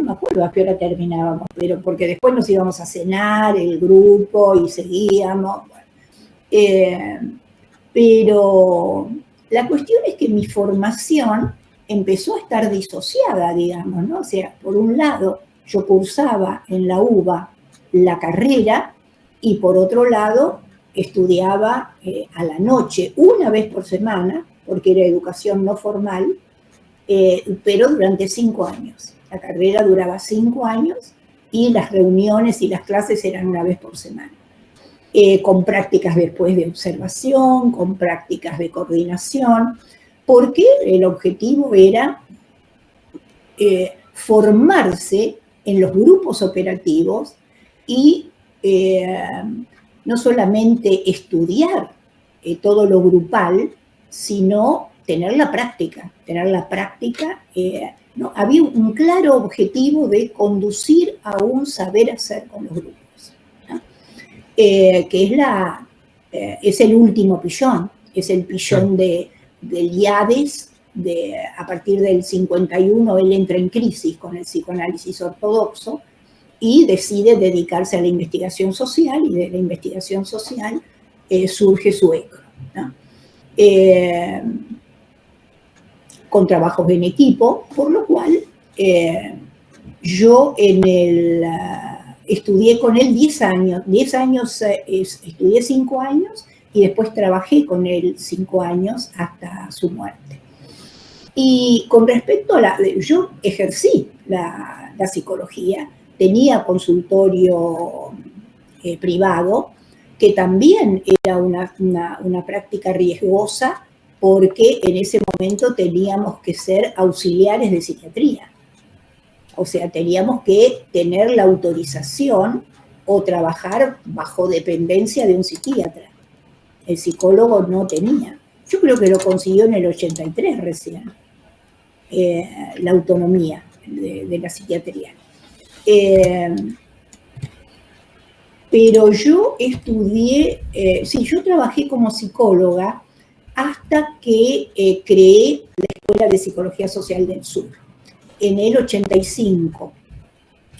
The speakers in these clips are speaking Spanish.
me acuerdo a qué hora terminábamos, pero porque después nos íbamos a cenar, el grupo, y seguíamos. Bueno, pero la cuestión es que mi formación empezó a estar disociada, digamos, ¿no? O sea, por un lado, yo cursaba en la UBA la carrera y por otro lado estudiaba a la noche, una vez por semana, porque era educación no formal, pero durante 5 años. La carrera duraba 5 años y las reuniones y las clases eran una vez por semana. Con prácticas después de observación, con prácticas de coordinación, porque el objetivo era formarse en los grupos operativos y no solamente estudiar todo lo grupal, sino tener la práctica. ¿No? Había un claro objetivo de conducir a un saber hacer con los grupos, ¿no? Que es el último pillón, es el pillón del IADES. A partir del 51 él entra en crisis con el psicoanálisis ortodoxo y decide dedicarse a la investigación social, y de la investigación social surge su eco, ¿no? Con trabajos en equipo, por lo cual yo estudié con él 10 años. 10 años, estudié 5 años y después trabajé con él 5 años hasta su muerte. Y con respecto a yo ejercí la psicología, tenía consultorio privado, que también era una práctica riesgosa, porque en ese momento teníamos que ser auxiliares de psiquiatría. O sea, teníamos que tener la autorización o trabajar bajo dependencia de un psiquiatra. El psicólogo no tenía. Yo creo que lo consiguió en el 83 recién, la autonomía de la psiquiatría. Pero yo estudié, yo trabajé como psicóloga hasta que creé la Escuela de Psicología Social del Sur, en el 85.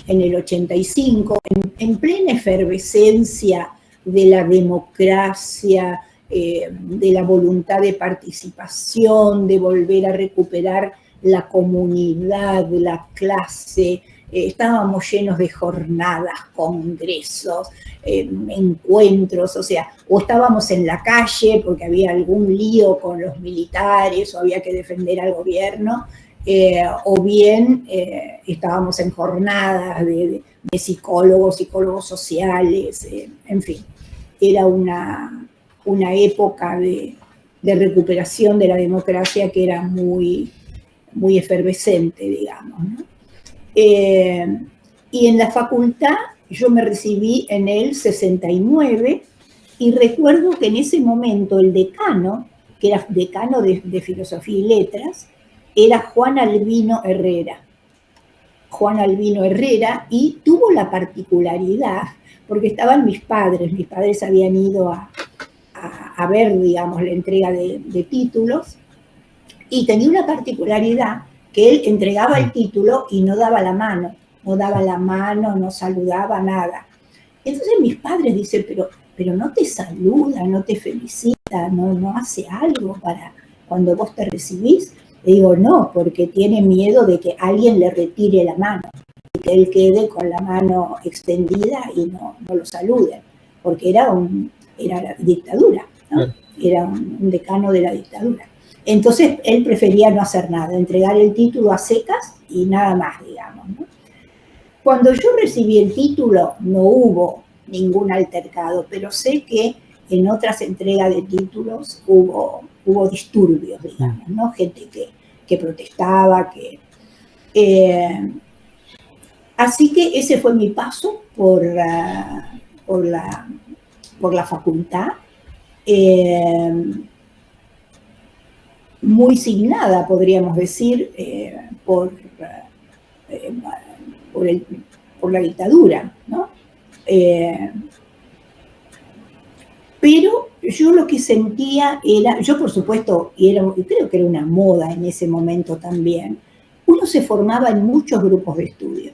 En plena efervescencia de la democracia, de la voluntad de participación, de volver a recuperar la comunidad, la clase. Estábamos llenos de jornadas, congresos, encuentros, o estábamos en la calle porque había algún lío con los militares o había que defender al gobierno, o bien estábamos en jornadas de psicólogos sociales, en fin. Era una época de recuperación de la democracia que era muy, muy efervescente, digamos, ¿no? Y en la facultad yo me recibí en el 69 y recuerdo que en ese momento el decano, que era decano de Filosofía y Letras, era Juan Albino Herrera, y tuvo la particularidad, porque estaban mis padres habían ido a ver, digamos, la entrega de títulos, y tenía una particularidad, que él entregaba el título y no daba la mano, no saludaba, nada. Entonces mis padres dicen, pero no te saluda, no te felicita, no hace algo para cuando vos te recibís. Le digo, no, porque tiene miedo de que alguien le retire la mano, y que él quede con la mano extendida y no lo saluden, porque era la dictadura, ¿no? Era un decano de la dictadura. Entonces, él prefería no hacer nada, entregar el título a secas y nada más, digamos, ¿no? Cuando yo recibí el título, no hubo ningún altercado, pero sé que en otras entregas de títulos hubo disturbios, digamos, ¿no? Gente que protestaba, así que ese fue mi paso por la facultad. Muy signada, podríamos decir, por la dictadura, ¿no? Pero yo lo que sentía era, yo por supuesto, y creo que era una moda en ese momento también, uno se formaba en muchos grupos de estudio.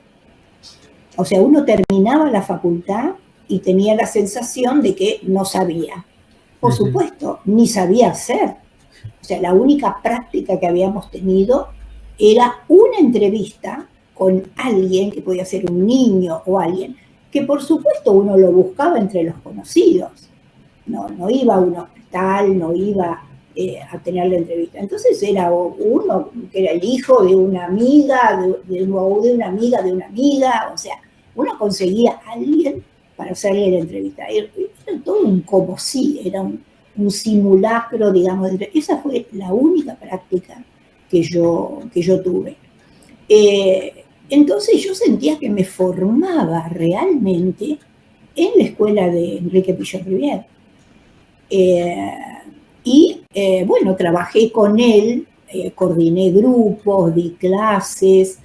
O sea, uno terminaba la facultad y tenía la sensación de que no sabía. Por supuesto, ni sabía hacer. O sea, la única práctica que habíamos tenido era una entrevista con alguien, que podía ser un niño o alguien, que por supuesto uno lo buscaba entre los conocidos. No iba a un hospital, no iba a tener la entrevista. Entonces era uno que era el hijo de una amiga, de una amiga de una amiga, o sea, uno conseguía a alguien para hacerle la entrevista. Era todo un como si, era un simulacro, digamos. Esa fue la única práctica que yo tuve. Entonces yo sentía que me formaba realmente en la escuela de Enrique Pillon-Rivière. Bueno, trabajé con él, coordiné grupos, di clases,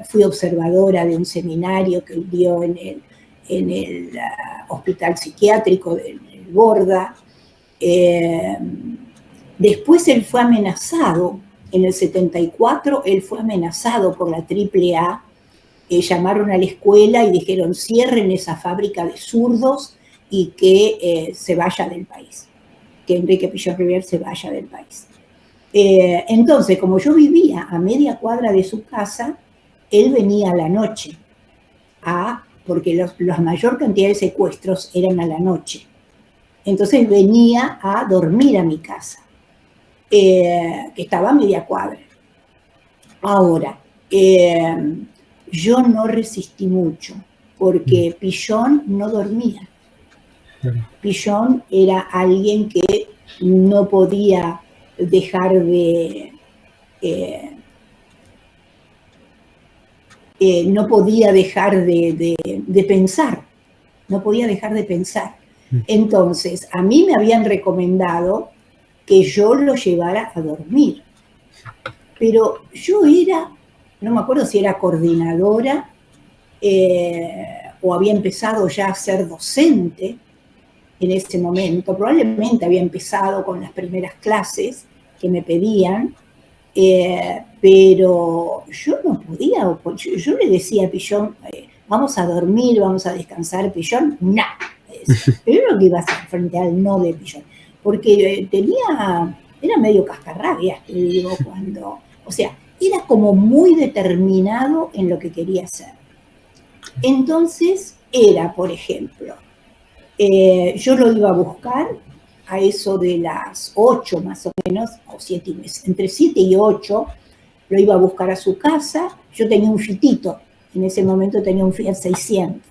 fui observadora de un seminario que él dio en el hospital psiquiátrico del Borda. Después él fue amenazado, en el 74 él fue amenazado por la AAA, llamaron a la escuela y dijeron cierren esa fábrica de zurdos y que se vaya del país, que Enrique Pillon-Rivière se vaya del país. Entonces, como yo vivía a media cuadra de su casa, él venía a la noche, porque la mayor cantidad de secuestros eran a la noche. Entonces venía a dormir a mi casa, que estaba a media cuadra. Ahora, yo no resistí mucho, porque Pillon no dormía. Pillon era alguien que no podía dejar de pensar, no podía dejar de pensar. Entonces, a mí me habían recomendado que yo lo llevara a dormir, pero yo no me acuerdo si era coordinadora o había empezado ya a ser docente en ese momento, probablemente había empezado con las primeras clases que me pedían, pero yo no podía, yo le decía a Pillon, vamos a dormir, vamos a descansar, Pillon, no. Primero que iba a hacer frente al no de Pillon, porque era medio cascarrabias, te digo, o sea, era como muy determinado en lo que quería hacer. Entonces era, por ejemplo, yo lo iba a buscar a eso de las 8 más o menos, o 7 y media, entre 7 y 8, lo iba a buscar a su casa. Yo tenía un Fitito, en ese momento tenía un Fiat 600.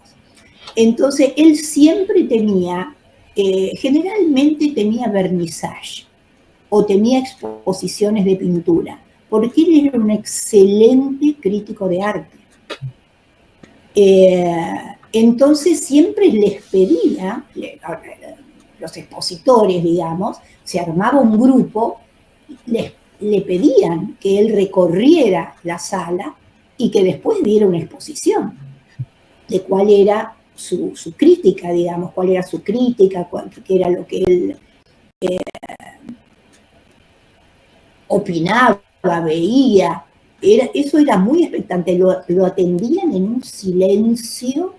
Entonces él siempre tenía, generalmente tenía vernissage o tenía exposiciones de pintura, porque él era un excelente crítico de arte. Entonces siempre les pedía, los expositores, digamos, se armaba un grupo, le pedían que él recorriera la sala y que después diera una exposición de cuál era su crítica, digamos, cuál era su crítica, qué era lo que él opinaba, veía. Eso era muy expectante, lo atendían en un silencio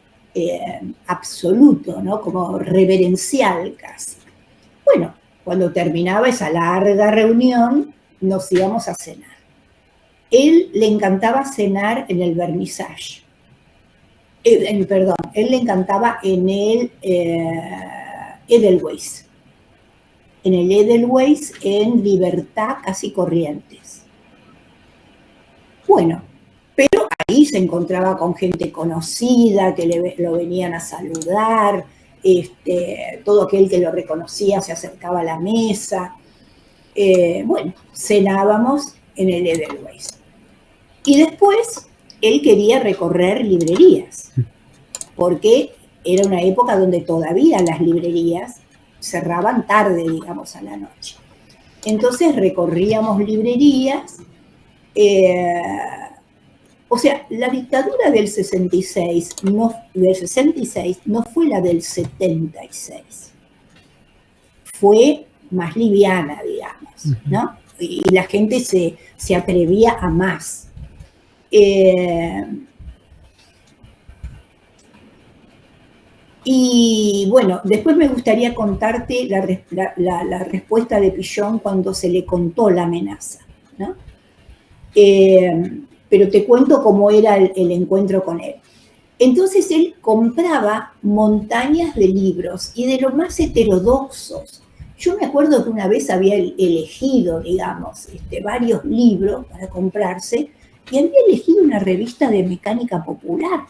absoluto, ¿no? Como reverencial casi. Bueno, cuando terminaba esa larga reunión, nos íbamos a cenar. Él le encantaba cenar en el vernissage. Él le encantaba en el Edelweiss. En el Edelweiss, en Libertad, casi Corrientes. Bueno, pero ahí se encontraba con gente conocida, que lo venían a saludar, todo aquel que lo reconocía se acercaba a la mesa. Bueno, cenábamos en el Edelweiss. Y después él quería recorrer librerías, porque era una época donde todavía las librerías cerraban tarde, digamos, a la noche. Entonces recorríamos librerías. O sea, la dictadura del 66 no fue la del 76. Fue más liviana, digamos, ¿no? Y la gente se atrevía a más. Y bueno, después me gustaría contarte la respuesta de Pillon cuando se le contó la amenaza, ¿no? Pero te cuento cómo era el encuentro con él. Entonces él compraba montañas de libros y de los más heterodoxos. Yo me acuerdo que una vez había elegido, digamos, varios libros para comprarse y había elegido una revista de mecánica popular.